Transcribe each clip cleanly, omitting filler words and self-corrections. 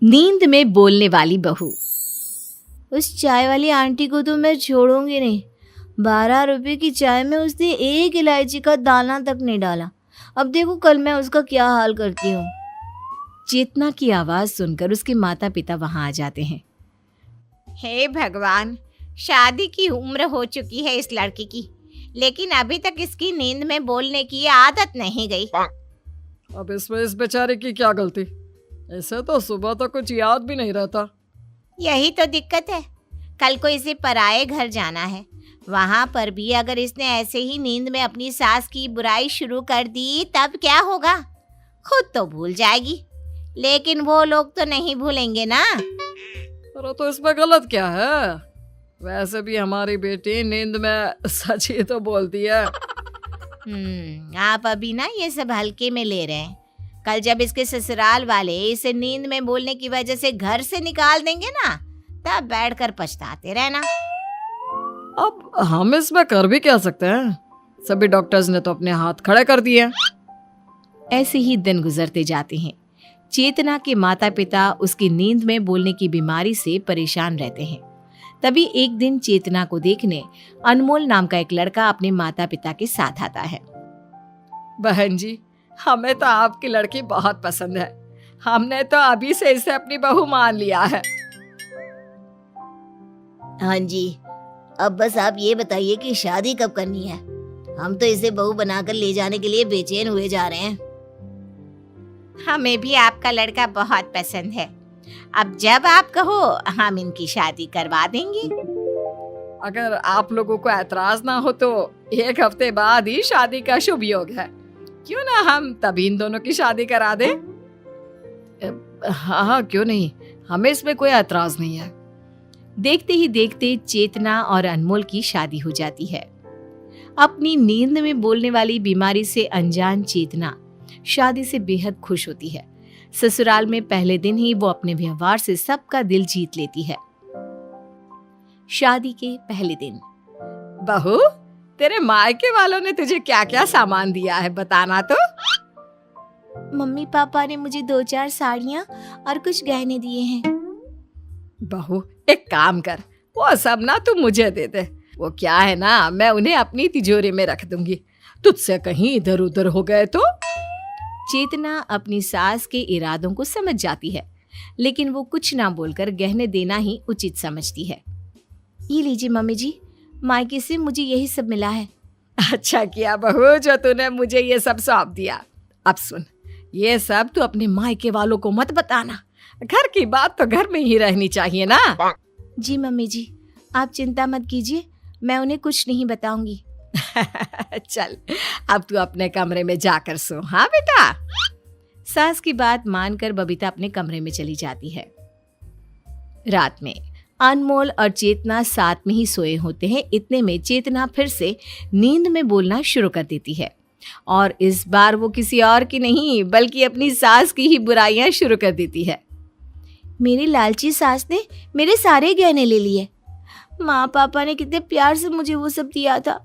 नींद में बोलने वाली बहू। उस चाय वाली आंटी को तो मैं छोड़ूंगी नहीं। 12 रुपए की चाय में उसने एक इलायची का दाना तक नहीं डाला। अब देखो कल मैं उसका क्या हाल करती हूँ। चेतना की आवाज सुनकर उसके माता पिता वहां आ जाते हैं। हे भगवान, शादी की उम्र हो चुकी है इस लड़की की, लेकिन अभी तक इसकी नींद में बोलने की आदत नहीं गई। अब इसमें इस बेचारे की क्या गलती? ऐसे तो सुबह तो कुछ याद भी नहीं रहता। यही तो दिक्कत है। कल को इसे पराए घर जाना है, वहां पर भी अगर इसने ऐसे ही नींद में अपनी सास की बुराई शुरू कर दी तब क्या होगा? खुद तो भूल जाएगी, लेकिन वो लोग तो नहीं भूलेंगे ना। अरे तो इसमें गलत क्या है? वैसे भी हमारी बेटी नींद में सच ही तो बोलती है। आप अभी ना ये सब हल्के में ले रहे हैं। कल जब इसके ससुराल वाले इसे नींद में बोलने की वजह से घर से निकाल देंगे ना, तब बैठकर पछताते रहना। अब हम इसमें कर भी क्या सकते हैं? सभी डॉक्टर्स ने तो अपने हाथ खड़े कर दिए। ऐसे ही दिन गुजरते जाते हैं। चेतना के माता पिता उसकी नींद में बोलने की बीमारी से परेशान रहते हैं। तभी एक दिन चेतना को देखने अनमोल नाम का एक लड़का अपने माता पिता के साथ आता है। बहन जी, हमें तो आपकी लड़की बहुत पसंद है। हमने तो अभी से इसे अपनी बहू मान लिया है। हाँ जी, अब बस आप ये बताइए कि शादी कब करनी है? हम तो इसे बहू बनाकर ले जाने के लिए बेचैन हुए जा रहे हैं। हमें भी आपका लड़का बहुत पसंद है। अब जब आप कहो हम इनकी शादी करवा देंगे। अगर आप लोगों को ऐतराज ना हो तो 1 हफ्ते बाद ही शादी का शुभ योग है। क्यों ना हम तभी इन दोनों की शादी करा दें? हाँ, क्यों नहीं, हमें इसमें कोई ऐतराज नहीं है। देखते ही देखते चेतना और अनमोल की शादी हो जाती है। अपनी नींद में बोलने वाली बीमारी से अनजान चेतना शादी से बेहद खुश होती है। ससुराल में पहले दिन ही वो अपने व्यवहार से सबका दिल जीत लेती है। शादी के पहले दिन। बहू, तेरे मायके वालों ने तुझे क्या क्या सामान दिया है, बताना तो। मम्मी पापा ने मुझे 2-4 साड़ियाँ और कुछ गहने दिए हैं। बहू, एक काम कर, वो सब ना तू मुझे दे दे। वो क्या है ना, मैं उन्हें अपनी तिजोरी में रख दूंगी। तुझसे कहीं इधर उधर हो गए तो। चेतना अपनी सास के इरादों को समझ जाती है, लेकिन वो कुछ ना बोलकर गहने देना ही उचित समझती है। ये लीजिए मम्मी जी, मायके से मुझे यही सब मिला है। अच्छा किया बहू जो तूने मुझे ये सब सौंप दिया। अब सुन, ये सब तू अपने मायके वालों को मत बताना। घर की बात तो घर में ही रहनी चाहिए ना। जी मम्मी जी, आप चिंता मत कीजिए, मैं उन्हें कुछ नहीं बताऊंगी। चल, अब तू अपने कमरे में जाकर सो। हाँ बेटा। सास की बात मानकर बबीता अपने कमरे में चली जाती है। रात में अनमोल और चेतना साथ में ही सोए होते हैं। इतने में चेतना फिर से नींद में बोलना शुरू कर देती है, और इस बार वो किसी और की नहीं बल्कि अपनी सास की ही बुराइयां शुरू कर देती है। मेरी लालची सास ने मेरे सारे गहने ले लिए। माँ पापा ने कितने प्यार से मुझे वो सब दिया था।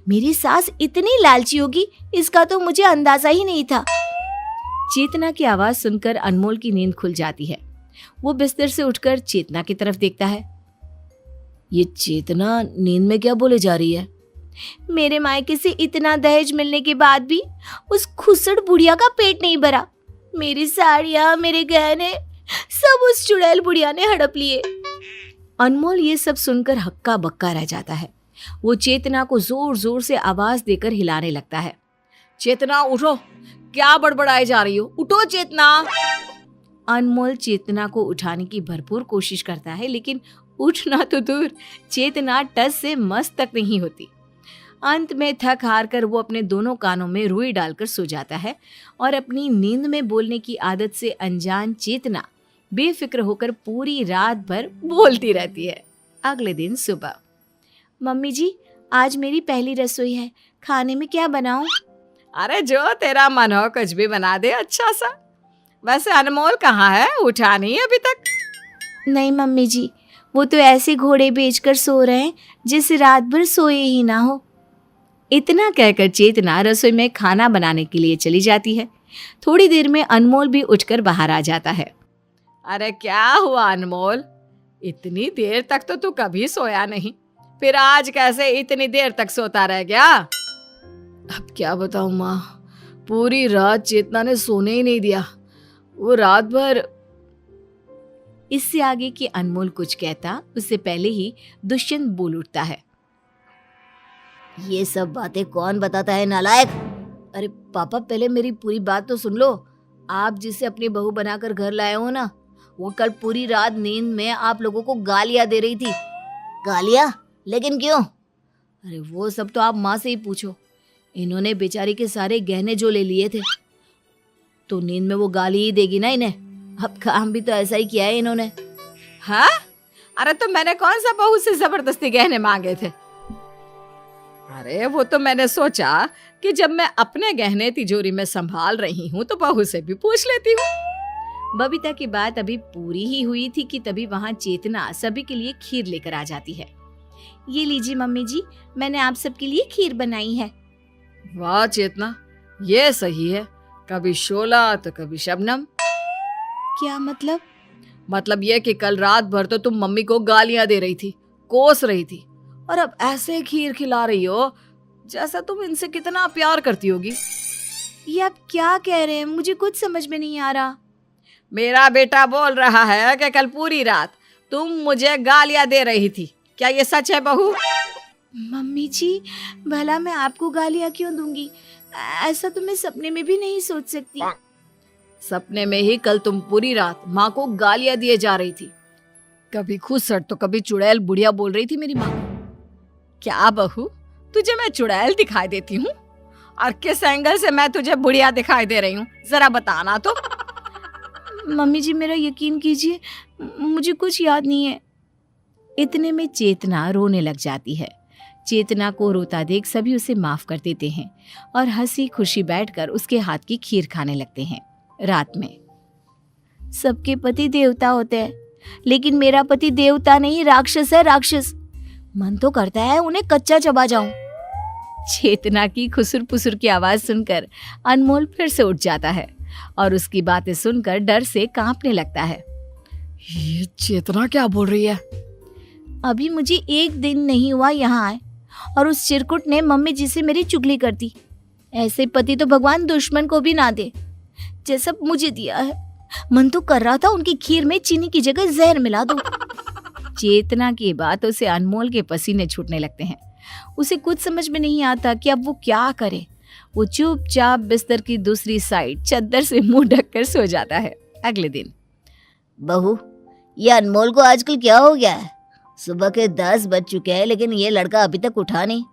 मेरी सास इतनी लालची होगी, इसका तो मुझे अंदाजा ही नहीं था। चेतना की आवाज सुनकर अनमोल की नींद खुल जाती है। वो बिस्तर से उठकर चेतना की तरफ देखता है। ये चेतना नींद में क्या बोले जा रही है? मेरे मायके से इतना दहेज मिलने के बाद भी उस खुसड़ बुढ़िया का पेट नहीं भरा। मेरी साड़ियाँ, मेरे गहने सब उस चुड़ैल बुढ़िया ने हड़प लिए। अनमोल ये सब सुनकर हक्का बक्का रह जाता है। वो चेतना को जोर जोर से आवाज देकर हिलाने लगता है। चेतना उठो, क्या बड़बड़ाए जा रही हो? उठो चेतना। अनमोल चेतना को उठाने की भरपूर कोशिश करता है, लेकिन उठना तो दूर, चेतना टस से मस तक नहीं होती। अंत में थक हार कर वो अपने दोनों कानों में रुई डालकर सो जाता है, और अपनी नींद में बोलने की आदत से अनजान चेतना बेफिक्र होकर पूरी रात भर बोलती रहती है। अगले दिन सुबह। मम्मी जी, आज मेरी पहली रसोई है, खाने में क्या बनाऊं? अरे जो तेरा मन हो कुछ भी बना दे अच्छा सा। वैसे अनमोल कहाँ है? उठा नहीं अभी तक? नहीं मम्मी जी, वो तो ऐसे घोड़े बेचकर सो रहे हैं जैसे रात भर सोए ही ना हो। इतना कहकर चेतना रसोई में खाना बनाने के लिए चली जाती है। थोड़ी देर में अनमोल भी उठकर बाहर आ जाता है। अरे क्या हुआ अनमोल, इतनी देर तक तो तू कभी सोया नहीं, फिर आज कैसे इतनी देर तक सोता रह गया? अब क्या बताऊं माँ, पूरी रात चेतना ने सोने ही नहीं दिया। वो रात भर। इससे आगे कि अनमोल कुछ कहता उससे पहले ही दुष्यंत बोल उठता है। ये सब बातें कौन बताता है नालायक? अरे पापा, पहले मेरी पूरी बात तो सुन लो। आप जिसे अपनी बहू बनाकर घर लाए हो ना, वो कल पूरी रात नींद में आप लोगों को गालियां दे रही थी। गालियां? लेकिन क्यों? अरे वो सब तो आप माँ से ही पूछो। इन्होंने बेचारी के सारे गहने जो ले लिए थे, तो नींद में वो गाली ही देगी ना इन्हें। अब काम भी तो ऐसा ही किया है इन्होंने। हाँ? अरे तो मैंने कौन सा बहू से जबरदस्ती गहने मांगे थे? अरे वो तो मैंने सोचा कि जब मैं अपने गहने तिजोरी में संभाल रही हूँ तो बहू से भी पूछ लेती हूँ। बबीता की बात अभी पूरी ही हुई थी कि तभी वहां चेतना सभी के लिए खीर लेकर आ जाती है। ये लीजिए मम्मी जी, मैंने आप सबके लिए खीर बनाई है। वाह चेतना, ये सही है, कभी शोला तो कभी शबनम। क्या मतलब? मतलब ये कि कल रात भर तो तुम मम्मी को गालियां दे रही थी, कोस रही थी, और अब ऐसे खीर खिला रही हो जैसा तुम इनसे कितना प्यार करती होगी। ये आप क्या कह रहे हैं? मुझे कुछ समझ में नहीं आ रहा। मेरा बेटा बोल रहा है कि कल पूरी रात तुम मुझे गालियां दे रही थी। क्या ये सच है बहू? मम्मी जी, भला मैं आपको गालियां क्यों दूंगी? ऐसा तो मैं सपने में भी नहीं सोच सकती। सपने में ही कल तुम पूरी रात माँ को गालियां दिए जा रही थी। कभी खुसट तो कभी चुड़ैल बुढ़िया बोल रही थी मेरी माँ को। क्या बहू, तुझे मैं चुड़ैल दिखाई देती हूँ? और किस एंगल से मैं तुझे बुढ़िया दिखाई दे रही हूँ, जरा बताना तो। मम्मी जी, मेरा यकीन कीजिए, मुझे कुछ याद नहीं है। इतने में चेतना रोने लग जाती है। चेतना को रोता देख सभी उसे माफ कर देते हैं और हंसी खुशी बैठकर उसके हाथ की खीर खाने लगते हैं। रात में सबके पति देवता होते हैं, लेकिन मेरा पति देवता नहीं, राक्षस है, राक्षस। मन तो करता है उन्हें कच्चा चबा जाऊं। चेतना की खुसुर पुसुर की आवाज सुनकर अनमोल फिर से उठ जाता है और उसकी बातें सुनकर डर से कांपने लगता है। ये चेतना क्या बोल रही है? अभी मुझे एक दिन नहीं हुआ यहाँ आए और उस चिरकुट ने मम्मी जी से मेरी चुगली कर दी। ऐसे पति तो भगवान दुश्मन को भी ना दे जैसा मुझे दिया है। मन तो कर रहा था उनकी खीर में चीनी की जगह जहर मिला दूं। चेतना की बातों से अनमोल के पसीने छूटने लगते हैं। उसे कुछ समझ में नहीं आता कि अब वो क्या करे। वो चुपचाप बिस्तर की दूसरी साइड चद्दर से मुंह ढककर सो जाता है। अगले दिन, बहू, ये अनमोल को आजकल क्या हो गया है? सुबह के 10 बज चुके हैं, लेकिन ये लड़का अभी तक उठा नहीं।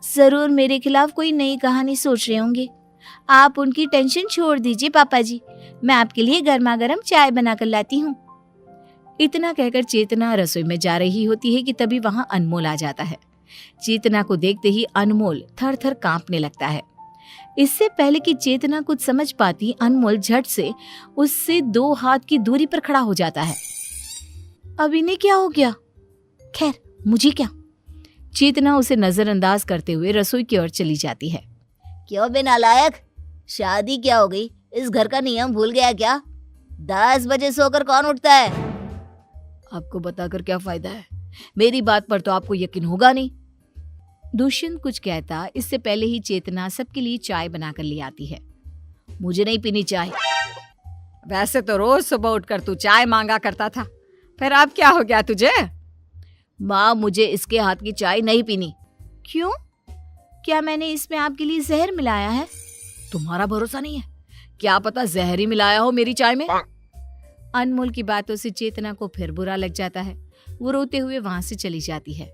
जरूर मेरे खिलाफ कोई नई कहानी सोच रहे होंगे। आप उनकी टेंशन छोड़ दीजिए पापा जी, मैं आपके लिए गर्मा गर्म चाय बनाकर लाती हूँ। इतना कहकर चेतना रसोई में जा रही होती है कि तभी वहां अनमोल आ जाता है। चेतना को देखते ही अनमोल थर थर कांपने लगता है। इससे पहले कि चेतना कुछ समझ पाती, अनमोल झट से उससे 2 हाथ की दूरी पर खड़ा हो जाता है। अब इन्हें क्या हो गया? खैर, मुझे क्या। चेतना उसे नजरअंदाज करते हुए रसोई की ओर चली जाती है। क्यों बे नालायक, शादी क्या हो गई? इस घर का नियम भूल गया क्या? 10 बजे सोकर कौन उठता है? आपको बताकर क्या फायदा है, मेरी बात पर तो आपको यकीन होगा नहीं। दुष्यंत कुछ कहता, इससे पहले ही चेतना सबके लिए चाय बनाकर ले आती है। मुझे नहीं पीनी चाय। वैसे तो रोज सुबह उठकर तू चाय मांगा करता था, फिर अब क्या हो गया तुझे? माँ, मुझे इसके हाथ की चाय नहीं पीनी। क्यों? क्या मैंने इसमें आपके लिए जहर मिलाया है? तुम्हारा भरोसा नहीं है? क्या पता जहर ही मिलाया हो मेरी चाय में। अनमोल की बातों से चेतना को फिर बुरा लग जाता है। वो रोते हुए वहां से चली जाती है।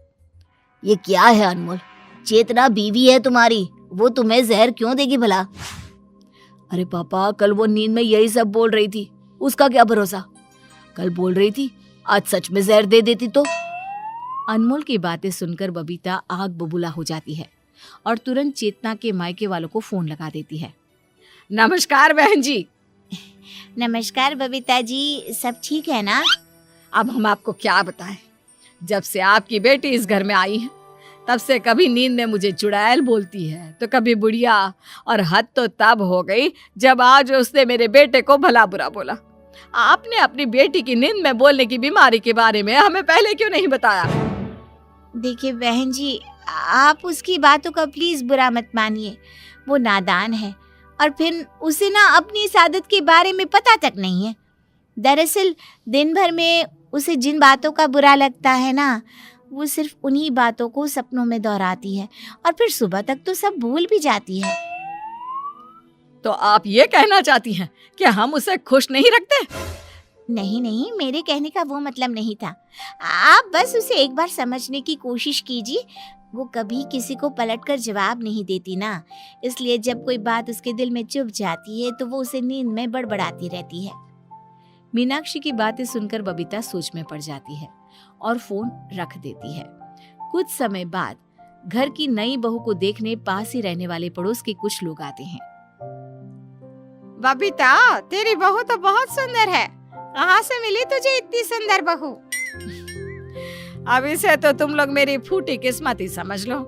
ये क्या है अनमोल? चेतना बीवी है तुम्हारी, वो तुम्हें जहर क्यों देगी भला? अरे पापा, कल वो नींद में यही सब बोल रही थी, उसका क्या भरोसा? कल बोल रही थी, आज सच में जहर दे देती तो। अनमोल की बातें सुनकर बबीता आग बबूला हो जाती है और तुरंत चेतना के मायके वालों को फोन लगा देती है। नमस्कार बहन जी। नमस्कार बबीता जी, सब ठीक है ना? अब हम आपको क्या बताएं, जब से आपकी बेटी इस घर में आई है तब से कभी नींद में मुझे चुड़ैल बोलती है तो कभी बुढ़िया, और हद तो तब हो गई जब आज उसने मेरे बेटे को भला बुरा बोला। आपने अपनी बेटी की नींद में बोलने की बीमारी के बारे में हमें पहले क्यों नहीं बताया? देखिए बहन जी, आप उसकी बातों का प्लीज बुरा मत मानिए। वो नादान है और फिर उसे ना अपनी इस आदत के बारे में पता तक नहीं है। दरअसल दिन भर में उसे जिन बातों का बुरा लगता है ना, वो सिर्फ उन्हीं बातों को सपनों में दोहराती है और फिर सुबह तक तो सब भूल भी जाती है। तो आप ये कहना चाहती हैं कि हम उसे खुश नहीं रखते? नहीं नहीं, मेरे कहने का वो मतलब नहीं था। आप बस उसे एक बार समझने की कोशिश कीजिए। वो कभी किसी को पलटकर जवाब नहीं देती ना, इसलिए जब कोई बात उसके दिल में चुभ जाती है तो वो उसे नींद में बड़बड़ाती रहती है। मीनाक्षी की बातें सुनकर बबीता सोच में पड़ जाती है और फोन रख देती है। कुछ समय बाद घर की नई बहू को देखने पास ही रहने वाले पड़ोस के कुछ लोग आते हैं। बबीता, तेरी बहू तो बहुत सुंदर है। कहाँ से मिली तुझे इतनी सुंदर बहू? अब इसे तो तुम लोग मेरी फूटी किस्मत ही समझ लो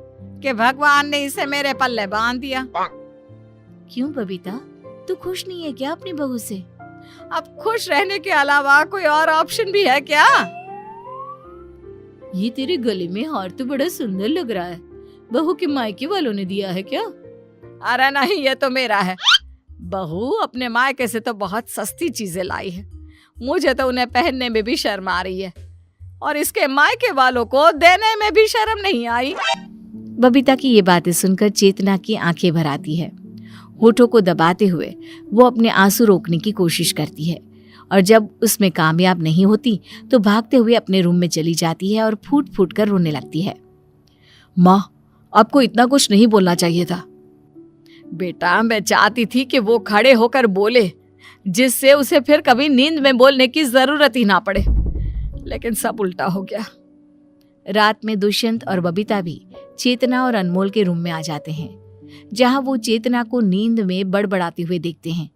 कि भगवान ने इसे मेरे पल्ले बांध दिया। क्यों बबीता, तू खुश नहीं है क्या अपनी बहू से? अब खुश रहने के अलावा कोई और ऑप्शन भी है क्या? ये तेरे गले में हार तो बड़ा सुंदर लग रहा है। बहू के मायके वालों ने दिया है क्या? अरे नहीं, ये तो मेरा है। बहू अपने मायके से तो बहुत सस्ती चीजें लाई है। मुझे तो उन्हें पहनने में भी शर्म आ रही है और इसके मायके वालों को देने में भी शर्म नहीं आई। बबीता की ये बातें सुनकर चेतना की आंखें भर आती है। होठों को दबाते हुए वो अपने आंसू रोकने की कोशिश करती है और जब उसमें कामयाब नहीं होती तो भागते हुए अपने रूम में चली जाती है और फूट फूट कर रोने लगती है। माँ, आपको इतना कुछ नहीं बोलना चाहिए था। बेटा, मैं चाहती थी कि वो खड़े होकर बोले, जिससे उसे फिर कभी नींद में बोलने की जरूरत ही ना पड़े, लेकिन सब उल्टा हो गया। रात में दुष्यंत और बबीता भी चेतना और अनमोल के रूम में आ जाते हैं, जहां वो चेतना को नींद में बड़बड़ाते हुए देखते हैं।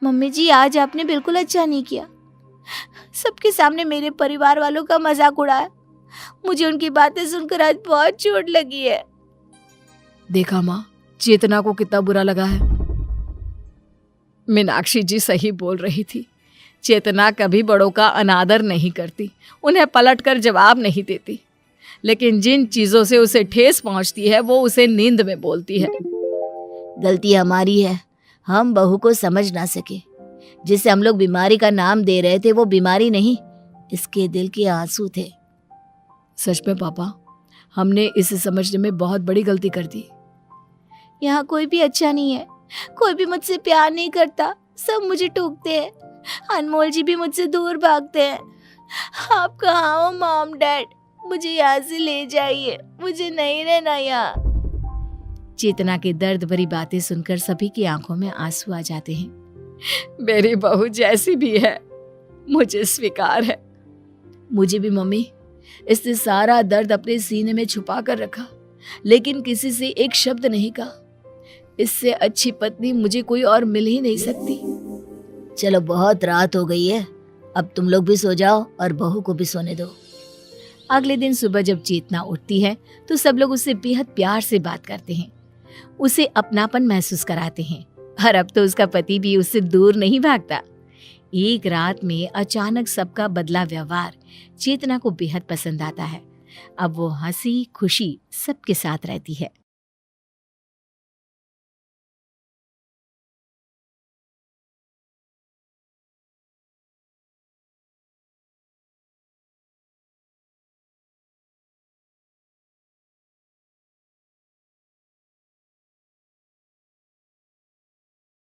मम्मी जी, आज आपने बिल्कुल अच्छा नहीं किया। सबके सामने मेरे परिवार वालों का मजाक उड़ाया। मुझे उनकी बातें सुनकर आज बहुत चोट लगी है। देखा माँ, चेतना को कितना बुरा लगा है। मीनाक्षी जी सही बोल रही थी। चेतना कभी बड़ों का अनादर नहीं करती, उन्हें पलटकर जवाब नहीं देती, लेकिन जिन चीजों से उसे ठेस पहुंचती है वो उसे नींद में बोलती है। गलती हमारी है, हम बहू को समझ ना सके। जिसे हम लोग बीमारी का नाम दे रहे थे वो बीमारी नहीं, इसके दिल के आंसू थे। सच में पापा, हमने इसे समझने में बहुत बड़ी गलती कर दी। यहाँ कोई भी अच्छा नहीं है, कोई भी मुझसे प्यार नहीं करता, सब मुझे टोकते हैं। अनमोल जी भी मुझसे दूर भागते हैं। आप कहाँ हो मॉम डैड? मुझे यहाँ से ले जाइए, मुझे नहीं रहना यहाँ। चेतना के दर्द भरी बातें सुनकर सभी की आंखों में आंसू आ जाते हैं। मेरी बहू जैसी भी है, मुझे स्वीकार है। मुझे भी मम्मी। इसने सारा दर्द अपने सीने में छुपा कर रखा, लेकिन किसी से एक शब्द नहीं कहा। इससे अच्छी पत्नी मुझे कोई और मिल ही नहीं सकती। चलो, बहुत रात हो गई है, अब तुम लोग भी सो जाओ और बहू को भी सोने दो। अगले दिन सुबह जब चेतना उठती है तो सब लोग उससे बेहद प्यार से बात करते हैं, उसे अपनापन महसूस कराते हैं और अब तो उसका पति भी उससे दूर नहीं भागता। एक रात में अचानक सबका बदला व्यवहार चेतना को बेहद पसंद आता है। अब वो हंसी खुशी सबके साथ रहती है।